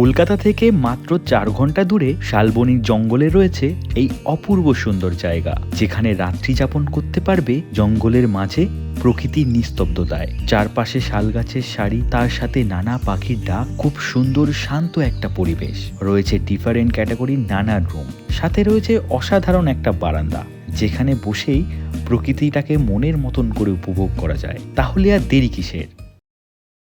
কলকাতা থেকে মাত্র 4 ঘন্টা দূরে শালবনির জঙ্গলে রয়েছে এই অপূর্ব সুন্দর জায়গা, যেখানে রাত্রি যাপন করতে পারবে জঙ্গলের মাঝে প্রকৃতির নিস্তব্ধতায়। চারপাশে শাল গাছের সারি, তার সাথে নানা পাখির ডাক, খুব সুন্দর শান্ত একটা পরিবেশ। রয়েছে ডিফারেন্ট ক্যাটাগরির নানা রুম, সাথে রয়েছে অসাধারণ একটা বারান্দা, যেখানে বসেই প্রকৃতিটাকে মনের মতন করে উপভোগ করা যায়। তাহলে আর দেরি কিসের?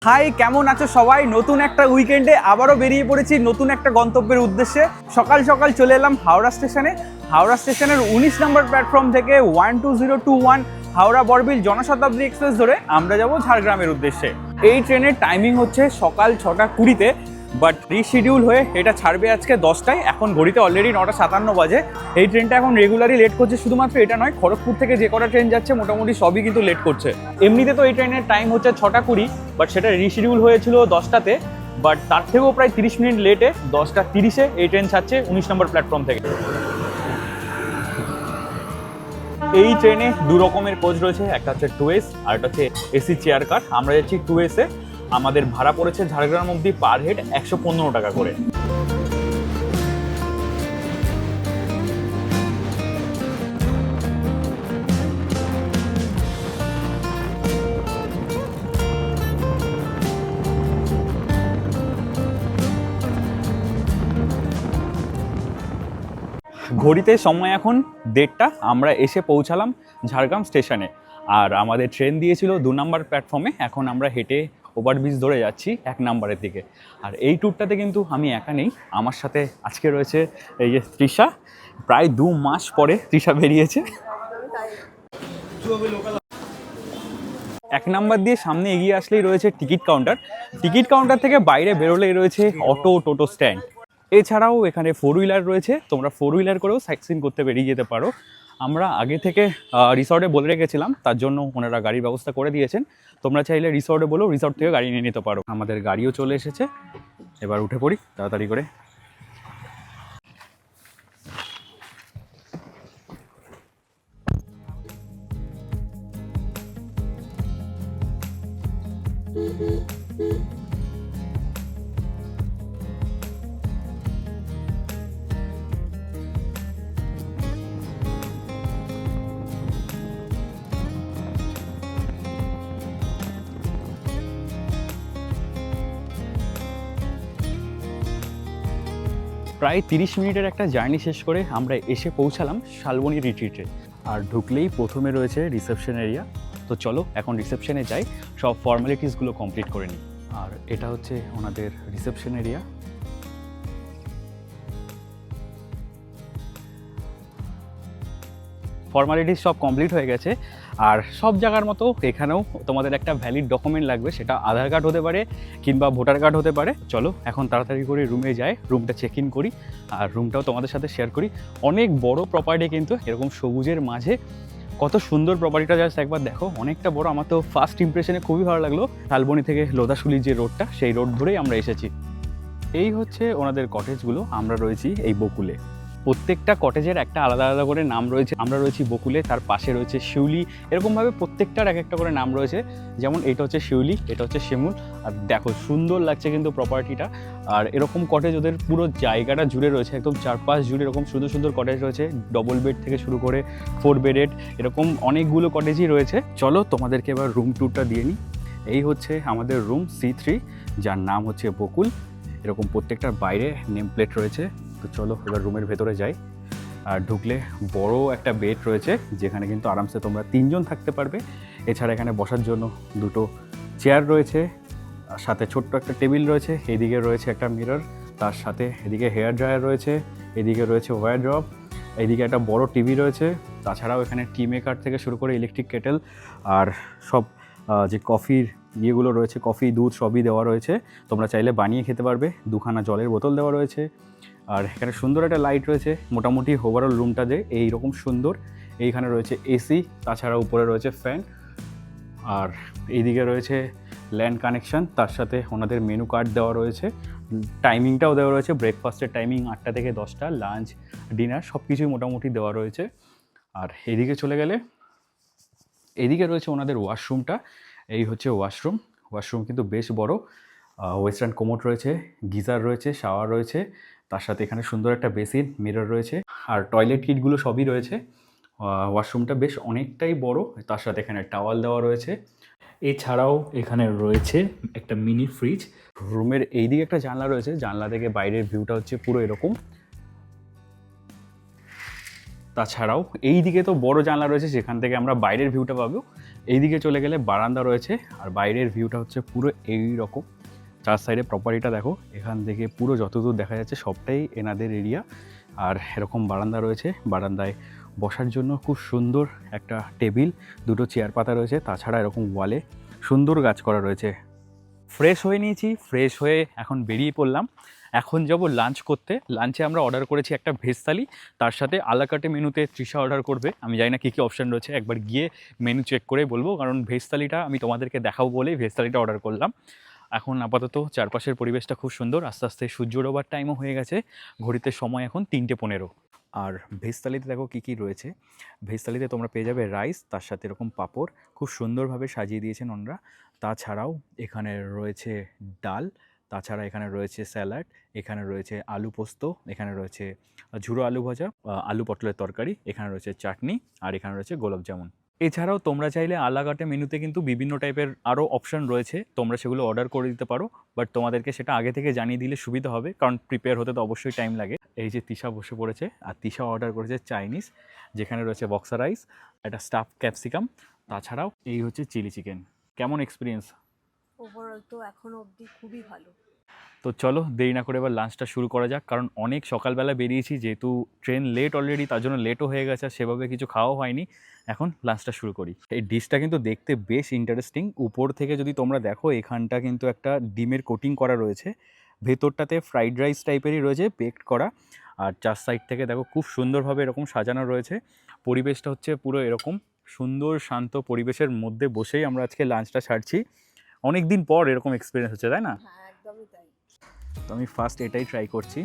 হাই, কেমন আছো সবাই? নতুন একটা উইকেন্ডে আবারও বেরিয়ে পড়েছি নতুন একটা গন্তব্যের উদ্দেশ্যে। সকাল সকাল চলে এলাম হাওড়া স্টেশনে। হাওড়া স্টেশনের 19 নম্বর প্ল্যাটফর্ম থেকে 12021 হাওড়া বরবিল জনশতাব্দী এক্সপ্রেস ধরে আমরা যাব ঝাড়গ্রামের উদ্দেশ্যে। এই ট্রেনের টাইমিং হচ্ছে সকাল 6:20, বাট রিশিডিউল হয়ে এটা ছাড়বে আজকে 10টায়। এখন ঘড়িতে অলরেডি 9:57 বাজে। এই ট্রেনটা এখন রেগুলারই লেট করছে, শুধুমাত্র এটা নয়, খড়গপুর থেকে যে কটা ট্রেন যাচ্ছে মোটামুটি সবই কিন্তু লেট করছে। এমনিতে তো এই ট্রেনের টাইম হচ্ছে 6:20, বাট সেটা রিশিডিউল হয়েছিল 10টাতে, বাট তার থেকেও প্রায় 30 মিনিট লেটে 10:30-এ এই ট্রেন ছাড়ছে 19 নম্বর প্ল্যাটফর্ম থেকে। এই ট্রেনে দু রকমের কোচ রয়েছে, একটা হচ্ছে 2S আর একটা হচ্ছে এসি চেয়ার কার। আমরা যাচ্ছি 2S-এ। আমাদের ভাড়া পড়েছে ঝাড়গ্রাম অবধি পার হেড 115 টাকা করে। ঘড়িতে সময় এখন 1:30। আমরা এসে পৌঁছালাম ঝাড়গ্রাম স্টেশনে, আর আমাদের ট্রেন দিয়েছিল 2 নম্বর প্ল্যাটফর্মে। এখন আমরা হেঁটে ওভারব্রিজ ধরে যাচ্ছি 1 নম্বরের দিকে। আর এই ট্যুরটাতে কিন্তু আমি একা নেই, আমার সাথে আজকে রয়েছে এই যে তৃষা। প্রায় 2 মাস পরে তৃষা বেরিয়েছে। 1 নাম্বার দিয়ে সামনে এগিয়ে আসলেই রয়েছে টিকিট কাউন্টার। টিকিট কাউন্টার থেকে বাইরে বেরোলেই রয়েছে অটো, টোটো স্ট্যান্ড। এছাড়াও এখানে 4 হুইলার রয়েছে, তোমরা 4 হুইলার করেও সাইট সিইং করতে বেরিয়ে যেতে পারো। আমরা আগে থেকে রিসর্টে বলে রেখেছিলাম, তার জন্য ওনারা গাড়ির ব্যবস্থা করে দিয়েছেন। তোমরা চাইলে রিসর্টে বলেও রিসর্ট থেকে গাড়ি নিয়ে নিতে পারো। আমাদের গাড়িও চলে এসেছে, এবার উঠে পড়ি তাড়াতাড়ি করে। প্রায় 30 মিনিটের একটা জার্নি শেষ করে আমরা এসে পৌঁছালাম শালবনী রিট্রিটে। আর ঢুকলেই প্রথমে রয়েছে রিসেপশন এরিয়া। তো চলো এখন রিসেপশনে যাই, সব ফর্মালিটিসগুলো কমপ্লিট করে নিই। আর এটা হচ্ছে ওনাদের রিসেপশন এরিয়া। ফর্মালিটিস সব কমপ্লিট হয়ে গেছে। আর সব জায়গার মতো এখানেও তোমাদের একটা ভ্যালিড ডকুমেন্ট লাগবে, সেটা আধার কার্ড হতে পারে কিংবা ভোটার কার্ড হতে পারে। চলো এখন তাড়াতাড়ি করে রুমে যাই, রুমটা চেক ইন করি আর রুমটাও তোমাদের সাথে শেয়ার করি। অনেক বড় প্রপার্টি, কিন্তু এরকম সবুজের মাঝে কত সুন্দর প্রপার্টিটা, জাস্ট একবার দেখো, অনেকটা বড়। আমার তো ফার্স্ট ইমপ্রেশনে খুবই ভালো লাগলো। শালবনী থেকে লোধাশুলি যে রোডটা, সেই রোড ধরেই আমরা এসেছি। এই হচ্ছে ওনাদের কটেজগুলো। আমরা রয়েছি এই বকুলে। প্রত্যেকটা কটেজের একটা আলাদা আলাদা করে নাম রয়েছে। আমরা রয়েছি বকুলে, তার পাশে রয়েছে শিউলি। এরকমভাবে প্রত্যেকটার এক একটা করে নাম রয়েছে। যেমন এটা হচ্ছে শিউলি, এটা হচ্ছে শিমুল। আর দেখো সুন্দর লাগছে কিন্তু প্রপার্টিটা। আর এরকম কটেজ ওদের পুরো জায়গাটা জুড়ে রয়েছে, একদম চারপাশ জুড়ে এরকম সুন্দর সুন্দর কটেজ রয়েছে। ডবল বেড থেকে শুরু করে 4 বেডেড এরকম অনেকগুলো কটেজই রয়েছে। চলো তোমাদেরকে এবার রুম ট্যুরটা দিয়ে নিই। এই হচ্ছে আমাদের রুম C3, যার নাম হচ্ছে বকুল। এরকম প্রত্যেকটার বাইরে নেম প্লেট রয়েছে। তো চলো এবার রুমের ভেতরে যাই। আর ঢুকলে বড় একটা বেড রয়েছে, যেখানে কিন্তু আরামসে তোমরা 3 জন থাকতে পারবে। এছাড়া এখানে বসার জন্য 2টো চেয়ার রয়েছে, আর সাথে ছোট্ট একটা টেবিল রয়েছে। এদিকে রয়েছে একটা মিরর, তার সাথে এদিকে হেয়ার ড্রায়ার রয়েছে, এদিকে রয়েছে ওয়ারড্রপ, এদিকে একটা বড় টিভি রয়েছে। তাছাড়াও এখানে টি মেকার থেকে শুরু করে ইলেকট্রিক কেটেল আর সব যে কফির ইয়েগুলো রয়েছে, কফি, দুধ সবই দেওয়া রয়েছে। তোমরা চাইলে বানিয়ে খেতে পারবে। 2খানা জলের বোতল দেওয়া রয়েছে। আর এখানে সুন্দর একটা লাইট রয়েছে। মোটামুটি ওভারঅল রুমটা যে এইরকম সুন্দর। এইখানে রয়েছে এসি, তাছাড়া উপরে রয়েছে ফ্যান। আর এইদিকে রয়েছে ল্যান্ড কানেকশন, তার সাথে ওনাদের মেনু কার্ড দেওয়া রয়েছে। টাইমিংটাও দেওয়া রয়েছে, ব্রেকফাস্টের টাইমিং 8টা থেকে 10টা, লাঞ্চ, ডিনার সব কিছুই মোটামুটি দেওয়া রয়েছে। আর এদিকে চলে গেলে এদিকে রয়েছে ওনাদের ওয়াশরুমটা। এই হচ্ছে ওয়াশরুম। ওয়াশরুম কিন্তু বেশ বড়। ওয়েস্টার্ন কোমোড রয়েছে, গিজার রয়েছে, শাওয়ার রয়েছে, তার সাথে এখানে সুন্দর একটা বেসিন, মিরর রয়েছে, আর টয়লেট কিটগুলো সবই রয়েছে। ওয়াশরুমটা বেশ অনেকটাই বড়, তার সাথে এখানে টাওয়াল দেওয়া রয়েছে। এছাড়াও এখানে রয়েছে একটা মিনি ফ্রিজ। রুমের এইদিকে একটা জানলা রয়েছে, জানলা থেকে বাইরের ভিউটা হচ্ছে পুরো এরকম। তাছাড়াও এই দিকে তো বড় জানলা রয়েছে, সেখান থেকে আমরা বাইরের ভিউটা পাবো। এই দিকে চলে গেলে বারান্দা রয়েছে, আর বাইরের ভিউটা হচ্ছে পুরো এই রকম। চার সাইডে প্রপার্টিটা দেখো, এখান থেকে পুরো যতদূর দেখা যাচ্ছে সবটাই এনাদের এরিয়া। আর এরকম বারান্দা রয়েছে, বারান্দায় বসার জন্য খুব সুন্দর একটা টেবিল, দুটো চেয়ার পাতা রয়েছে। তাছাড়া এরকম ওয়ালে সুন্দর গাছ করা রয়েছে। ফ্রেশ হয়ে নিয়েছি, ফ্রেশ হয়ে এখন বেরিয়ে পড়লাম। এখন যাব লাঞ্চ করতে। লাঞ্চে আমরা অর্ডার করেছি একটা ভেজ থালি, তার সাথে আলাকাটে মেনুতে তৃষা অর্ডার করবে। আমি জানি না কী কী অপশান রয়েছে, একবার গিয়ে মেনু চেক করে বলবো, কারণ ভেজ থালিটা আমি তোমাদেরকে দেখাবো বলেই ভেজ থালিটা অর্ডার করলাম। এখন আপাতত চারপাশের পরিবেশটা খুব সুন্দর, আস্তে আস্তে সূর্য ডোবার টাইমও হয়ে গেছে। ঘড়িতে সময় এখন 3:15। আর ভেজ থালিতে দেখো কী কী রয়েছে। ভেজ থালিতে তোমরা পেয়ে যাবে রাইস, তার সাথে এরকম পাঁপড়, খুব সুন্দরভাবে সাজিয়ে দিয়েছেন ওনারা। তাছাড়াও এখানে রয়েছে ডাল, তাছাড়া এখানে রয়েছে স্যালাড, এখানে রয়েছে আলু পোস্ত, এখানে রয়েছে ঝুরো আলু ভাজা, আলু পটলের তরকারি, এখানে রয়েছে চাটনি, আর এখানে রয়েছে গোলাপ জামুন। এছাড়াও তোমরা চাইলে আলাকাটে মেনুতে কিন্তু বিভিন্ন টাইপের আরও অপশান রয়েছে, তোমরা সেগুলো অর্ডার করে দিতে পারো। বাট তোমাদেরকে সেটা আগে থেকে জানিয়ে দিলে সুবিধা হবে, কারণ প্রিপেয়ার হতে তো অবশ্যই টাইম লাগে। এই যে তিশা বসে পড়েছে, আর তিশা অর্ডার করেছে চাইনিজ, যেখানে রয়েছে বক্সা রাইস, একটা স্টাফ ক্যাপসিকাম, তাছাড়াও এই হচ্ছে চিলি চিকেন। কেমন এক্সপিরিয়েন্স? ওভারঅল তো এখন অবধি খুবই ভালো। তো চলো দেরি না করে এবার লাঞ্চটা শুরু করা যাক, কারণ অনেক সকালবেলা বেরিয়েছি, যেহেতু ট্রেন লেট অলরেডি, তার জন্য লেটও হয়ে গেছে, আর সেভাবে কিছু খাওয়া হয়নি। এখন লাঞ্চটা শুরু করি। এই ডিশটা কিন্তু দেখতে বেশ ইন্টারেস্টিং। উপর থেকে যদি তোমরা দেখো, এখানটা কিন্তু একটা ডিমের কোটিং করা রয়েছে, ভেতরটাতে ফ্রাইড রাইস টাইপেরই রয়েছে বেকড করা, আর চার সাইড থেকে দেখো খুব সুন্দরভাবে এরকম সাজানো রয়েছে। পরিবেশটা হচ্ছে পুরো এরকম সুন্দর শান্ত পরিবেশের মধ্যে বসেই আমরা আজকে লাঞ্চটা ছাড়ছি। অনেক দিন পর এরকম এক্সপিরিয়েন্স হচ্ছে, তাই না? হ্যাঁ, একদমই তাই। তো আমি ফার্স্ট এটাই ট্রাই করছি।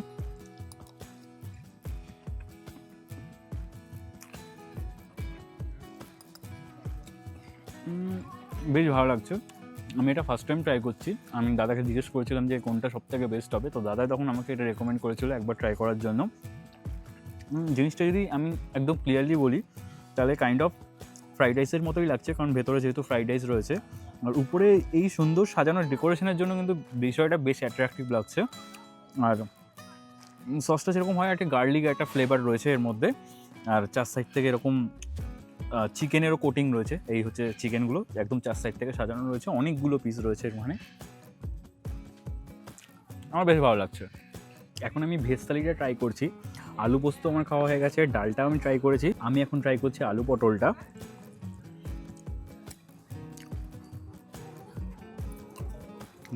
বেশ ভালো লাগছে। আমি এটা ফার্স্ট টাইম ট্রাই করছি। আমি দাদাকে জিজ্ঞেস করেছিলাম যে কোনটা সবথেকে বেস্ট হবে, তো দাদা তখন আমাকে এটা রেকমেন্ড করেছিল একবার ট্রাই করার জন্য। জিনিসটা যদি আমি একদম ক্লিয়ারলি বলি, তাহলে কাইন্ড অফ ফ্রাইড রাইসের মতোই লাগছে, কারণ ভেতরে যেহেতু ফ্রাইড রাইস রয়েছে, আর উপরে এই সুন্দর সাজানোর ডেকোরেশনের জন্য কিন্তু বিষয়টা বেশ অ্যাট্রাকটিভ লাগছে। আর সসটা যেরকম হয়, একটা গার্লিক একটা ফ্লেভার রয়েছে এর মধ্যে, আর চার সাইড থেকে এরকম চিকেনেরও কোটিং রয়েছে। এই হচ্ছে চিকেনগুলো একদম চার সাইড থেকে সাজানো রয়েছে, অনেকগুলো পিস রয়েছে এখানে। আমার বেশ ভালো লাগছে। এখন আমি ভেজ থালিটা ট্রাই করছি। আলু পোস্ত আমার খাওয়া হয়ে গেছে, ডালটাও আমি ট্রাই করেছি, আমি এখন ট্রাই করছি আলু পটলটা।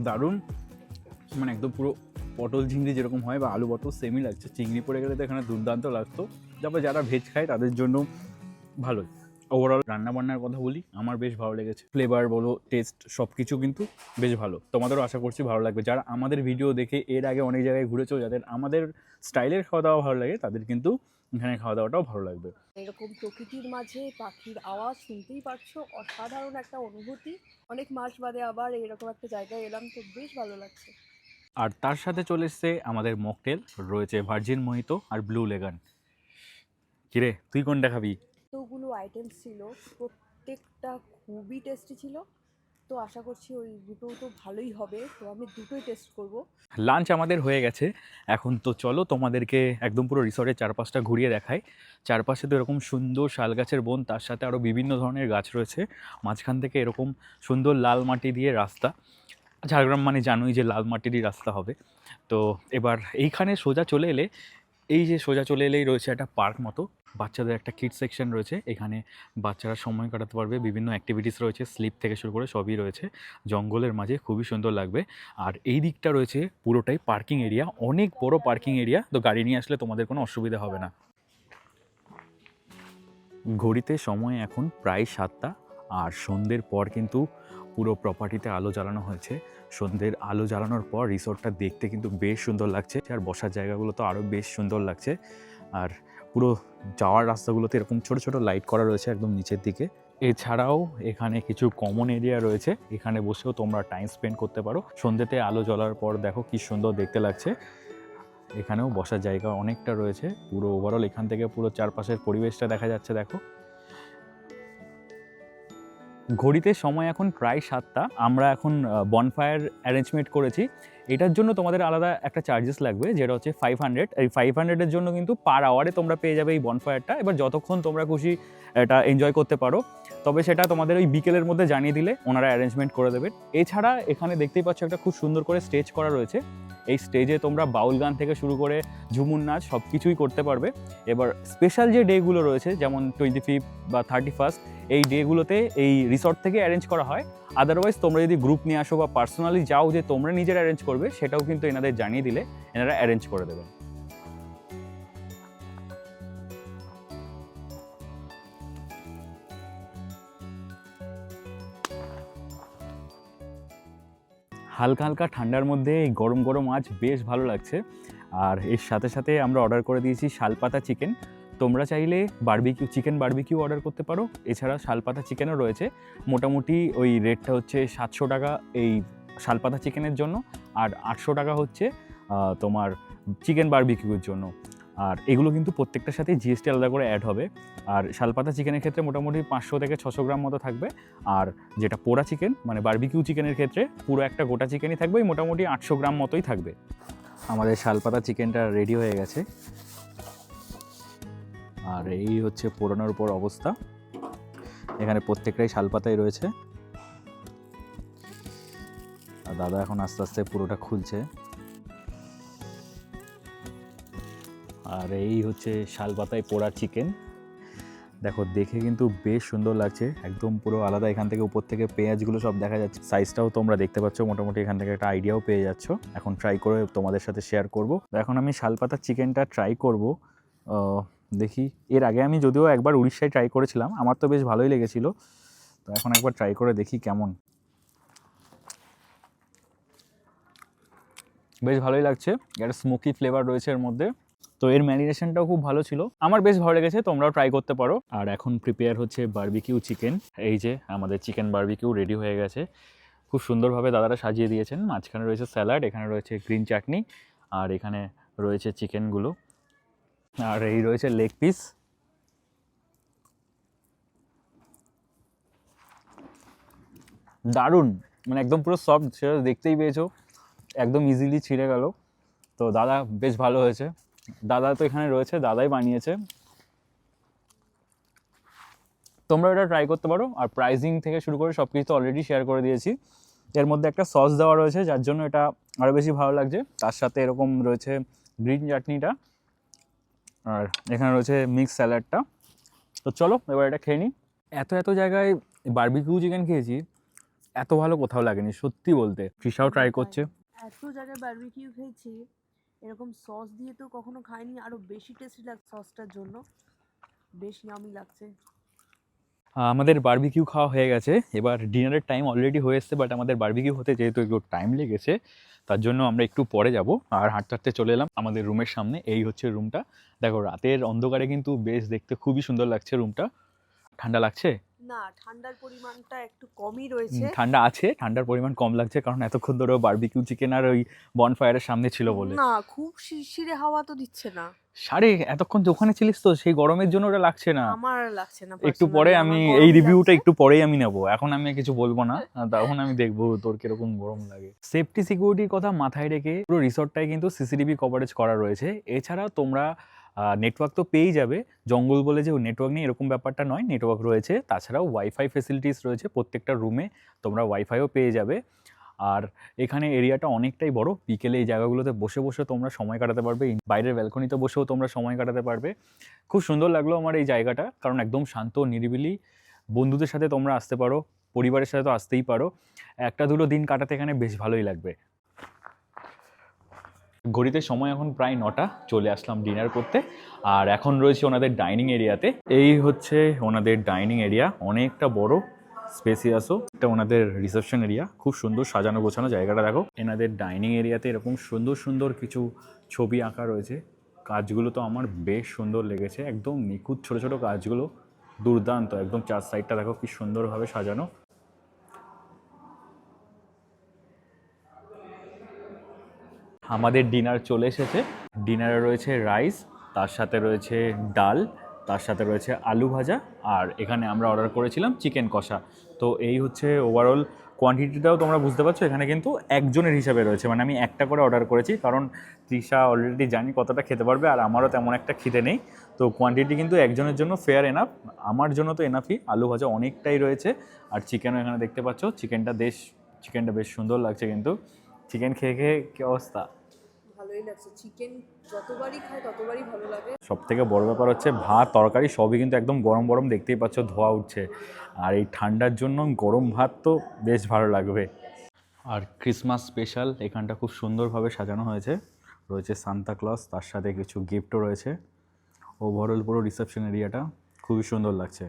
দারুণ, মানে একদম পুরো পটল চিংড়ি যেরকম হয়, বা আলু পটল সেমই লাগছে। চিংড়ি পড়ে গেলে তো এখানে দুর্দান্ত লাগতো। তারপর যারা ভেজ খায় তাদের জন্য ভালোই। ওভারঅল রান্নাবান্নার কথা বলি, আমার বেশ ভালো লেগেছে। ফ্লেভার বলো, টেস্ট, সব কিছু কিন্তু বেশ ভালো। তোমাদেরও আশা করছি ভালো লাগবে। যারা আমাদের ভিডিও দেখে এর আগে অনেক জায়গায় ঘুরেছো, যাদের আমাদের স্টাইলের খাওয়া দাওয়া ভালো লাগে, তাদের কিন্তু এখানে খাওয়া দাওয়াটাও ভালো লাগবে। এরকম প্রকৃতির মাঝে পাখির আওয়াজ শুনতেই পারছো, অসাধারণ একটা অনুভূতি। অনেক মাস বাদে আবার এরকম একটা জায়গায় এলাম, তো বেশ ভালো লাগছে। আর তার সাথে চলে এসছে আমাদের মকটেল, রয়েছে ভার্জিন মোহিতো আর ব্লু লেগান। কিরে, তুই কোনটা খাবি? এতগুলো আইটেমস ছিল, প্রত্যেকটা খুবই টেস্টি ছিল। তো আশা করছি ওই দুটো তো ভালোই হবে, তো আমি দুটোই টেস্ট করব। লাঞ্চ আমাদের হয়ে গেছে। এখন তো চলো তোমাদেরকে একদম পুরো রিসর্টের চারপাশটা ঘুরিয়ে দেখাই। চারপাশে তো এরকম সুন্দর শাল গাছের বন, তার সাথে আরও বিভিন্ন ধরনের গাছ রয়েছে। মাঝখান থেকে এরকম সুন্দর লাল মাটি দিয়ে রাস্তা। ঝাড়গ্রাম মানে জানোই যে লাল মাটিরই রাস্তা হবে। তো এবার এইখানে সোজা চলে এলে, এই যে সোজা চলে এলেই রয়েছে একটা পার্ক মতো, বাচ্চাদের একটা কিডস সেকশন রয়েছে। এখানে বাচ্চারা সময় কাটাতে পারবে, বিভিন্ন অ্যাক্টিভিটিস রয়েছে, স্লিপ থেকে শুরু করে সবই রয়েছে। জঙ্গলের মাঝে খুবই সুন্দর লাগবে। আর এই দিকটা রয়েছে পুরোটাই পার্কিং এরিয়া, অনেক বড় পার্কিং এরিয়া। তো গাড়ি নিয়ে আসলে তোমাদের কোনো অসুবিধা হবে না। ঘড়িতে সময় এখন প্রায় 7টা, আর সন্ধ্যের পর কিন্তু পুরো প্রপার্টিতে আলো জ্বালানো হয়েছে। সন্ধ্যের আলো জ্বালানোর পর রিসর্টটা দেখতে কিন্তু বেশ সুন্দর লাগছে, আর বসার জায়গাগুলো তো আরও বেশ সুন্দর লাগছে। আর পুরো যাওয়ার রাস্তাগুলোতে এরকম ছোট ছোট লাইট করা রয়েছে একদম নিচের দিকে। এছাড়াও এখানে কিছু কমন এরিয়া রয়েছে, এখানে বসেও তোমরা টাইম স্পেন্ড করতে পারো। সন্ধ্যেতে আলো জ্বলার পর দেখো কি সুন্দর দেখতে লাগছে। এখানেও বসার জায়গা অনেকটা রয়েছে, পুরো ওভারঅল এখান থেকে পুরো চারপাশের পরিবেশটা দেখা যাচ্ছে। দেখো ঘড়িতে সময় এখন প্রায় 7টা। আমরা এখন বনফায়ার অ্যারেঞ্জমেন্ট করেছি, এটার জন্য তোমাদের আলাদা একটা চার্জেস লাগবে, যেটা হচ্ছে 500। এই 500-এর জন্য কিন্তু পার আওয়ারে তোমরা পেয়ে যাবে এই বনফায়ারটা। এবার যতক্ষণ তোমরা খুশি এটা এনজয় করতে পারো, তবে সেটা তোমাদের ওই বিকেলের মধ্যে জানিয়ে দিলে ওনারা অ্যারেঞ্জমেন্ট করে দেবেন। এছাড়া এখানে দেখতেই পাচ্ছ একটা খুব সুন্দর করে স্টেজ করা রয়েছে, এই স্টেজে তোমরা বাউল গান থেকে শুরু করে ঝুমুর নাচ সব কিছুই করতে পারবে। এবার স্পেশাল যে ডেগুলো রয়েছে যেমন 25 বা 31, এই ডেগুলোতে এই রিসর্ট থেকে অ্যারেঞ্জ করা হয়। আদারওয়াইজ তোমরা যদি গ্রুপ নিয়ে আসো বা পার্সোনালি যাও যে তোমরা নিজেরা অ্যারেঞ্জ করবে, সেটাও কিন্তু এনাদের জানিয়ে দিলে এনারা অ্যারেঞ্জ করে দেবেন। হালকা হালকা ঠান্ডার মধ্যে এই গরম গরম আজ বেশ ভালো লাগছে। আর এর সাথে সাথে আমরা অর্ডার করে দিয়েছি শালপাতা চিকেন। তোমরা চাইলে চিকেন বারবিকিউ অর্ডার করতে পারো, এছাড়া শালপাতা চিকেনও রয়েছে। মোটামুটি ওই রেটটা হচ্ছে 700 টাকা এই শালপাতা চিকেনের জন্য, আর 800 টাকা হচ্ছে তোমার চিকেন বারবিকিউর জন্য। আর এগুলো কিন্তু প্রত্যেকটার সাথে জিএসটি আলাদা করে অ্যাড হবে। আর শালপাতা চিকেনের ক্ষেত্রে মোটামুটি 500 থেকে 600 গ্রাম মতো থাকবে, আর যেটা পোড়া চিকেন মানে বারবিকিউ চিকেনের ক্ষেত্রে পুরো একটা গোটা চিকেনই থাকবে, ওই মোটামুটি 800 গ্রাম মতোই থাকবে। আমাদের শালপাতা চিকেনটা রেডি হয়ে গেছে, আর এই হচ্ছে পোড়ানোর উপর অবস্থা। এখানে প্রত্যেকটাই শালপাতাই রয়েছে, আর দাদা এখন আস্তে আস্তে পুরোটা খুলছে। আর এই হচ্ছে শালপাতায় পোড়া চিকেন, দেখো দেখে কিন্তু বেশ সুন্দর লাগছে, একদম পুরো আলাদা। এখান থেকে উপর থেকে পেঁয়াজগুলো সব দেখা যাচ্ছে, সাইজটাও তোমরা দেখতে পাচ্ছ মোটামুটি, এখান থেকে একটা আইডিয়াও পেয়ে যাচ্ছ। এখন ট্রাই করে তোমাদের সাথে শেয়ার করব। এখন আমি শালপাতার চিকেনটা ট্রাই করব, দেখি। এর আগে আমি যদিও একবার উড়িষ্যায় ট্রাই করেছিলাম, আমার তো বেশ ভালোই লেগেছিল, তো এখন একবার ট্রাই করে দেখি কেমন। বেশ ভালোই লাগছে, একটা স্মোকি ফ্লেভার রয়েছে এর মধ্যে, তো এর ম্যারিনেশনটাও খুব ভালো ছিল, আমার বেশ ভালো লেগেছে। তোমরাও ট্রাই করতে পারো। আর এখন প্রিপেয়ার হচ্ছে বারবিকিউ চিকেন। এই যে আমাদের চিকেন বারবিকিউ রেডি হয়ে গেছে, খুব সুন্দরভাবে দাদারা সাজিয়ে দিয়েছেন। মাঝখানে রয়েছে স্যালাড, এখানে রয়েছে গ্রিন চাটনি, আর এখানে রয়েছে চিকেনগুলো, আর এই রয়েছে লেগ পিস। দারুণ, মানে একদম পুরো সফট, সেটা দেখতেই পেয়েছো, একদম ইজিলি ছিঁড়ে গেল। তো দাদা বেশ ভালো হয়েছে, দাদা তো এখানে রয়েছে, দাদাই বানিয়েছে। তোমরা এটা ট্রাই করতে পারো। আর প্রাইজিং থেকে শুরু করে সব কিছু তো অলরেডি শেয়ার করে দিয়েছি। এর মধ্যে একটা সস দেওয়া রয়েছে, যার জন্য এটা আরও বেশি ভালো লাগছে। তার সাথে এরকম রয়েছে গ্রিন চাটনিটা, আর এখানে রয়েছে মিক্স স্যালাডটা। তো চলো এবার এটা খেয়ে নিই। এত জায়গায় বারবিকিউ চিকেন খেয়েছি, এত ভালো কোথাও লাগেনি সত্যি বলতে। তৃষাও ট্রাই করছে। এত জায়গায় বারবিকিউ খেয়েছি, এরকম সস দিয়ে তো কখনো খাইনি, আরো বেশি টেস্টি লাগছে সসটার জন্য, বেশ ইয়ামি লাগছে। আমাদের বারবিকিউ খাওয়া হয়ে গেছে, এবার ডিনারের টাইম অলরেডি হয়ে এসছে, বাট আমাদের বারবিকিউ হতে যেহেতু একটু টাইম লেগেছে, তার জন্য আমরা একটু পরে যাব। আর হাঁটতে হাঁটতে চলে এলাম আমাদের রুমের সামনে। এই হচ্ছে রুমটা, দেখো রাতের অন্ধকারে কিন্তু বেশ দেখতে খুবই সুন্দর লাগছে রুমটা। ঠান্ডা লাগছে না, ঠান্ডার পরিমাণটা একটু কমই রয়েছে। ঠান্ডা আছে, ঠান্ডার পরিমাণ কম লাগছে কারণ এতক্ষণ ধরে বারবিকিউ চিকেন আর ওই বনফায়ারের সামনে ছিল বলে। না, খুব শিরশিরে হাওয়া তো দিচ্ছে না। সারে এতক্ষণ ওখানে ছিলিস তো, সেই গরমের জন্য ওটা লাগছে না। আমার লাগছে না, একটু পরে personally আমি আমার গরমই এই রিভিউটা লাগছে। একটু পরেই আমি নেব, এখন আমি কিছু বলবো না, তখন আমি দেখবো তোর কিরকম গরম লাগে। সেফটি সিকিউরিটির কথা মাথায় রেখে পুরো রিসর্টটাই কিন্তু সিসিটিভি কভারেজ করা রয়েছে। এছাড়া তোমরা নেটওয়ার্ক তো পেয়েই যাবে, জঙ্গল বলে যে নেটওয়ার্ক নেই এরকম ব্যাপারটা নয়, নেটওয়ার্ক রয়েছে। তাছাড়াও ওয়াইফাই ফেসিলিটিস রয়েছে প্রত্যেকটা রুমে, তোমরা ওয়াইফাইও পেয়ে যাবে। আর এখানে এরিয়াটা অনেকটাই বড়, বিকেলে এই জায়গাগুলোতে বসে বসে তোমরা সময় কাটাতে পারবে, বাইরের ব্যালকনিতে বসেও তোমরা সময় কাটাতে পারবে। খুব সুন্দর লাগলো আমার এই জায়গাটা, কারণ একদম শান্ত নিরিবিলি। বন্ধুদের সাথে তোমরা আসতে পারো, পরিবারের সাথে তো আসতেই পারো, একটা দুটো দিন কাটাতে এখানে বেশ ভালোই লাগবে। ঘড়িতে সময় এখন প্রায় 9টা, চলে আসলাম ডিনার করতে। আর এখন রয়েছে ওনাদের ডাইনিং এরিয়াতে। এই হচ্ছে ওনাদের ডাইনিং এরিয়া, অনেকটা বড় স্পেসিয়াসও। এটা ওনাদের রিসেপশন এরিয়া, খুব সুন্দর সাজানো গোছানো জায়গাটা দেখো। এনাদের ডাইনিং এরিয়াতে এরকম সুন্দর সুন্দর কিছু ছবি আঁকা রয়েছে, কাজগুলো তো আমার বেশ সুন্দর লেগেছে, একদম নিখুঁত ছোট ছোট কাজগুলো, দুর্দান্ত, একদম চার সাইডটা দেখো কি সুন্দরভাবে সাজানো। আমাদের ডিনার চলে এসেছে। ডিনারে রয়েছে রাইস, তার সাথে রয়েছে ডাল, তার সাথে রয়েছে আলু ভাজা, আর এখানে আমরা অর্ডার করেছিলাম চিকেন কষা। তো এই হচ্ছে ওভারঅল কোয়ান্টিটিটাও তোমরা বুঝতে পারছো, এখানে কিন্তু একজনের হিসাবে রয়েছে, মানে আমি একটা করে অর্ডার করেছি কারণ তৃষা অলরেডি জানি কতটা খেতে পারবে, আর আমারও তেমন একটা খিদে নেই। তো কোয়ান্টিটি কিন্তু একজনের জন্য ফেয়ার এনাফ, আমার জন্য তো এনাফই। আলু ভাজা অনেকটাই রয়েছে, আর চিকেনও এখানে দেখতে পাচ্ছ। চিকেনটা বেশ সুন্দর লাগছে কিন্তু। চিকেন খেয়ে খেয়ে কী অবস্থা? ভালোই লাগছে, চিকেন যতবারই খাই ততবারই ভালো লাগে। সব থেকে বড় ব্যাপার হচ্ছে ভাত তরকারি সবই কিন্তু একদম গরম গরম, দেখতেই পাচ্ছ ধোয়া উঠছে, আর এই ঠান্ডার জন্য গরম ভাত তো বেশ ভালো লাগবে। আর ক্রিসমাস স্পেশাল এখানটা খুব সুন্দরভাবে সাজানো হয়েছে, রয়েছে সান্তা ক্লজ, তার সাথে কিছু গিফটও রয়েছে। ওভারঅল পুরো রিসেপশন এরিয়াটা খুবই সুন্দর লাগছে।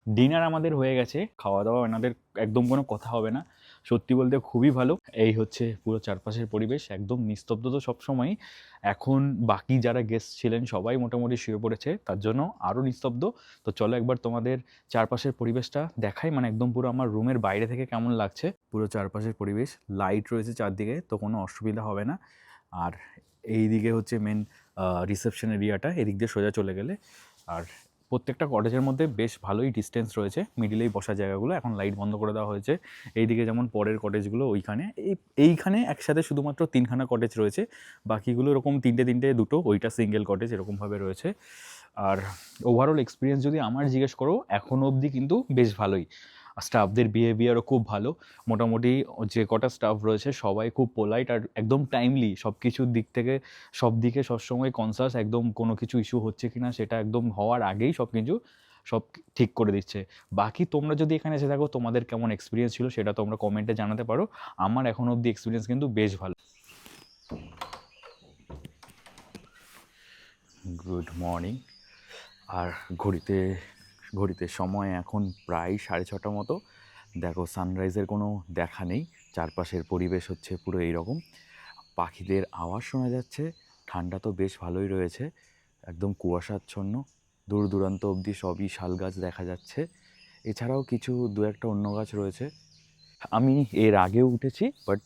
ডিনার আমাদের হয়ে গেছে, খাওয়া দাওয়া এনাদের একদম কোনো কথা হবে না, সত্যি বলতে খুবই ভালো। এই হচ্ছে পুরো চারপাশের পরিবেশ, একদম নিস্তব্ধ তো সবসময়ই। এখন বাকি যারা গেস্ট ছিলেন সবাই মোটামুটি শুয়ে পড়েছে, তার জন্য আরও নিস্তব্ধ। তো চলো একবার তোমাদের চারপাশের পরিবেশটা দেখাই, মানে একদম পুরো আমার রুমের বাইরে থেকে কেমন লাগছে। পুরো চারপাশের পরিবেশ, লাইট রয়েছে চারদিকে, তো কোনো অসুবিধা হবে না। আর এই দিকে হচ্ছে মেন রিসেপশন এরিয়াটা, এদিক দিয়ে সোজা চলে গেলে। আর প্রত্যেকটা কটেজের মধ্যে বেশ ভালোই ডিস্টেন্স রয়েছে, মিডিলেই বসার জায়গাগুলো এখন লাইট বন্ধ করে দেওয়া হয়েছে। এইদিকে যেমন পরের কটেজগুলো ওইখানে, এইখানে একসাথে শুধুমাত্র 3খানা কটেজ রয়েছে, বাকিগুলো এরকম তিনটে দুটো, ওইটা সিঙ্গেল কটেজ এরকমভাবে রয়েছে। আর ওভারঅল এক্সপিরিয়েন্স যদি আমার জিজ্ঞেস করো, এখনও অবধি কিন্তু বেশ ভালোই। স্টাফদের বিহেভিয়ারও খুব ভালো, মোটামুটি যে কটা স্টাফ রয়েছে সবাই খুব পোলাইট আর একদম টাইমলি সব কিছুর দিক থেকে সব দিকে সবসময় কনসাস, একদম কোনো কিছু ইস্যু হচ্ছে কিনা সেটা একদম হওয়ার আগেই সব ঠিক করে দিচ্ছে। বাকি তোমরা যদি এখানে এসে থাকো, তোমাদের কেমন এক্সপিরিয়েন্স ছিল সেটা তোমরা কমেন্টে জানাতে পারো। আমার এখনও অবধি এক্সপিরিয়েন্স কিন্তু বেশ ভালো। Good morning. আর ঘড়িতে সময় এখন প্রায় 6:30 মতো। দেখো সানরাইজের কোনো দেখা নেই, চারপাশের পরিবেশ হচ্ছে পুরো এইরকম। পাখিদের আওয়াজ শোনা যাচ্ছে, ঠান্ডা তো বেশ ভালোই রয়েছে, একদম কুয়াশাচ্ছন্ন, দূর দূরান্ত অবধি সবই শাল গাছ দেখা যাচ্ছে। এছাড়াও কিছু দু একটা অন্য গাছ রয়েছে। আমি এর আগেও উঠেছি, বাট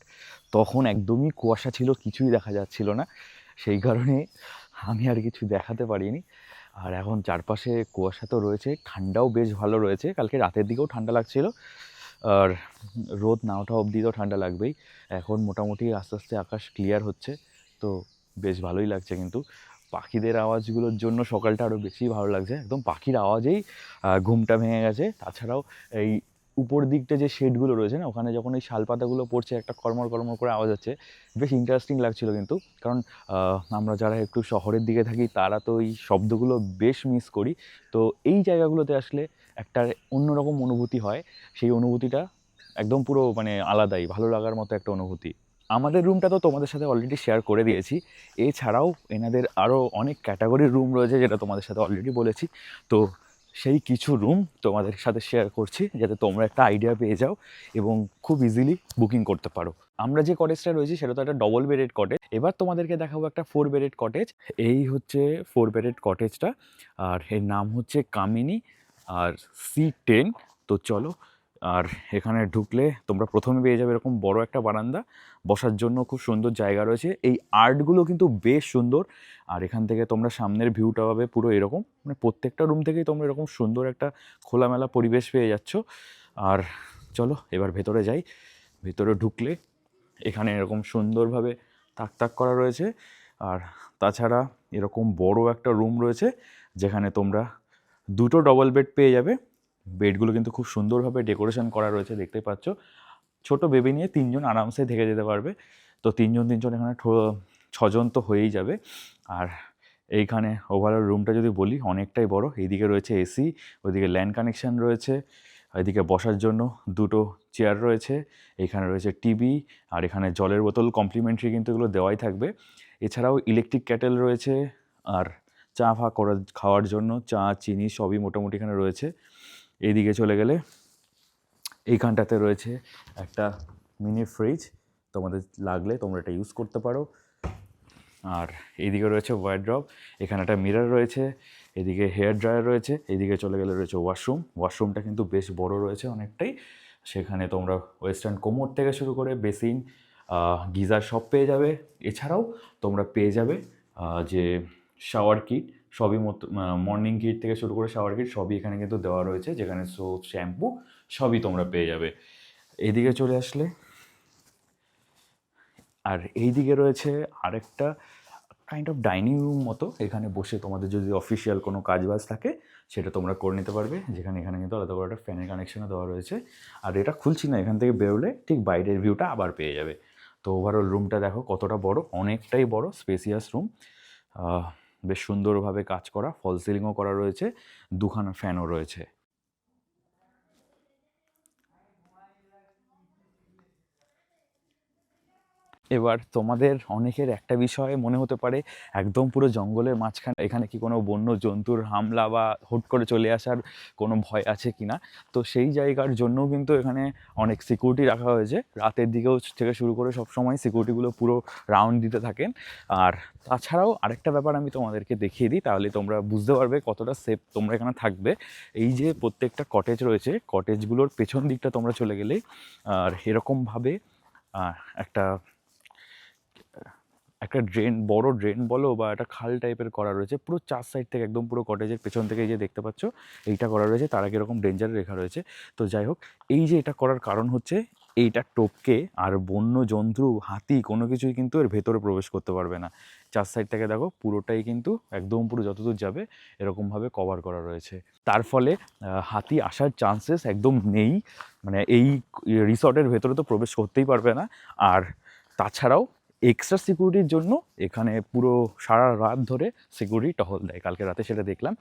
তখন একদমই কুয়াশা ছিল, কিছুই দেখা যাচ্ছিল না, সেই কারণে আমি আর কিছু দেখাতে পারিনি। আর এখন চারপাশে কুয়াশা তো রয়েছে, ঠান্ডাও বেশ ভালো রয়েছে, কালকে রাতের দিকেও ঠান্ডা লাগছিল, আর রোদ না ওঠা অবধি তো ঠান্ডা লাগবেই। এখন মোটামুটি আস্তে আস্তে আকাশ ক্লিয়ার হচ্ছে, তো বেশ ভালোই লাগছে। কিন্তু পাখিদের আওয়াজগুলোর জন্য সকালটা আরও বেশি ভালো লাগছে, একদম পাখির আওয়াজেই ঘুমটা ভেঙে গেছে। তাছাড়াও এই উপর দিকটা যে শেডগুলো রয়েছে না, ওখানে যখন এই শাল পাতাগুলো পড়ছে, একটা কর্মর কর্মর করে আওয়াজ হচ্ছে, বেশ ইন্টারেস্টিং লাগছিল। কিন্তু কারণ আমরা যারা একটু শহরের দিকে থাকি তারা তো এই শব্দগুলো বেশ মিস করি, তো এই জায়গাগুলোতে আসলে একটা অন্যরকম অনুভূতি হয়, সেই অনুভূতিটা একদম পুরো মানে আলাদাই, ভালো লাগার মতো একটা অনুভূতি। আমাদের রুমটা তো তোমাদের সাথে অলরেডি শেয়ার করে দিয়েছি, এছাড়াও এনাদের আরও অনেক ক্যাটাগরির রুম রয়েছে যেটা তোমাদের সাথে অলরেডি বলেছি। তো সেই কিছু রুম তোমাদের সাথে শেয়ার করছি, যাতে তোমরা একটা আইডিয়া পেয়ে যাও এবং খুব ইজিলি বুকিং করতে পারো। আমরা যে কটেজটা রয়েছি সেটা তো একটা ডবল বেডেড কটেজ, এবার তোমাদেরকে দেখাবো একটা 4 বেডেড কটেজ। এই হচ্ছে 4 বেডেড কটেজটা, আর এর নাম হচ্ছে কামিনী আর C10। তো চলো, আর এখানে ঢুকলে তোমরা প্রথমে পেয়ে যাবে এরকম বড় একটা বারান্দা, বসার জন্য খুব সুন্দর জায়গা রয়েছে। এই আর্টগুলো কিন্তু বেশ সুন্দর, আর এখান থেকে তোমরা সামনের ভিউটা পাবে পুরো এরকম, মানে প্রত্যেকটা রুম থেকেই তোমরা এরকম সুন্দর একটা খোলামেলা পরিবেশ পেয়ে যাচ্ছ। আর চলো এবার ভেতরে যাই। ভেতরে ঢুকলে এখানে এরকম সুন্দরভাবে তাক তাক করা রয়েছে, আর তাছাড়া এরকম বড় একটা রুম রয়েছে যেখানে তোমরা দুটো ডবল বেড পেয়ে যাবে। বেডগুলো কিন্তু খুব সুন্দরভাবে ডেকোরেশন করা রয়েছে, দেখতে পাচ্ছ। ছোট বেবি নিয়ে 3জন আরামসে থেকে যেতে পারবে। তো 3জন এখানে 6জন তো হয়েই যাবে। আর এইখানে ওভারঅল রুমটা যদি বলি অনেকটাই বড়, এইদিকে রয়েছে এসি, ওইদিকে ল্যান্ড কানেকশান রয়েছে, এদিকে বসার জন্য দুটো চেয়ার রয়েছে, এখানে রয়েছে টিভি, আর এখানে জলের বোতল কমপ্লিমেন্টারি কিন্তু এগুলো দেওয়াই থাকবে। এছাড়াও ইলেকট্রিক ক্যাটেল রয়েছে, আর চা খাওয়ার জন্য চা চিনি সবই মোটামুটি এখানে রয়েছে। এইদিকে চলে গেলে এইখানটাতে রয়েছে একটা মিনি ফ্রিজ, তোমাদের লাগলে তোমরা এটা ইউজ করতে পারো। আর এইদিকে রয়েছে ওয়ার্ড্রপ, এখানে একটা মিরর রয়েছে, এদিকে হেয়ার ড্রায়ার রয়েছে, এইদিকে চলে গেলে রয়েছে ওয়াশরুমটা কিন্তু বেশ বড় রয়েছে অনেকটাই। সেখানে তোমরা ওয়েস্টার্ন কোমোড থেকে শুরু করে বেসিন, গিজার সব পেয়ে যাবে। এছাড়াও তোমরা পেয়ে যাবে যে শাওয়ার কিট, সবই মর্নিং কিট থেকে শুরু করে শাওয়ার কিট সবই এখানে কিন্তু দেওয়া রয়েছে, যেখানে সোপ, শ্যাম্পু সবই তোমরা পেয়ে যাবে। এইদিকে চলে আসলে আর এইদিকে রয়েছে আরেকটা কাইন্ড অফ ডাইনিং রুম মতো, এখানে বসে তোমাদের যদি অফিসিয়াল কোনো কাজবাজ থাকে সেটা তোমরা করে নিতে পারবে, যেখানে এখানে কিন্তু আলাদা করে একটা ফ্যানের কানেকশনও দেওয়া রয়েছে। আর এটা খুলছি না, এখান থেকে বেরোলে ঠিক বাইরের ভিউটা আবার পেয়ে যাবে। তো ওভারঅল রুমটা দেখো কতটা বড়, অনেকটাই বড় স্পেসিয়াস রুম, বেশ সুন্দরভাবে কাজ করা, ফল সিলিংও করা রয়েছে, দুখানা ফ্যানও রয়েছে। এবার তোমাদের অনেকের একটা বিষয় মনে হতে পারে, একদম পুরো জঙ্গলের মাঝখানে, এখানে কি কোনো বন্য জন্তুর হামলা বা হুট করে চলে আসার কোনো ভয় আছে কি না? তো সেই জায়গার জন্যও কিন্তু এখানে অনেক সিকিউরিটি রাখা হয়েছে, রাতের দিকেও থেকে শুরু করে সব সময় সিকিউরিটিগুলো পুরো রাউন্ড দিতে থাকেন। আর তাছাড়াও আরেকটা ব্যাপার আমি তোমাদেরকে দেখিয়ে দিই, তাহলে তোমরা বুঝতে পারবে কতটা সেফ তোমরা এখানে থাকবে। এই যে প্রত্যেকটা কটেজ রয়েছে, কটেজগুলোর পেছন দিকটা তোমরা চলে গেলে আর এরকমভাবে একটা ড্রেন, বড় ড্রেন বলো বা একটা খাল টাইপের করা রয়েছে পুরো 4 সাইড থেকে, একদম পুরো কটেজের পেছন থেকে এই যে দেখতে পাচ্ছ এইটা করা রয়েছে, তার আগে এরকম ডেঞ্জারে লেখা রয়েছে। তো যাই হোক, এই যে এটা করার কারণ হচ্ছে এইটা টপকে আর বন্য জন্তু, হাতি কোনো কিছুই কিন্তু এর ভেতরে প্রবেশ করতে পারবে না। 4 সাইড থেকে দেখো পুরোটাই কিন্তু একদম পুরো যতদূর যাবে এরকমভাবে কভার করা রয়েছে, তার ফলে হাতি আসার চান্সেস একদম নেই, মানে এই রিসর্টের ভেতরে তো প্রবেশ করতেই পারবে না। আর তাছাড়াও এক্সট্রা সিকিউরিটির জন্য এখানে পুরো সারা রাত ধরে সিকিউরিটি টহল দেয়, কালকে রাতে সেটা দেখলাম।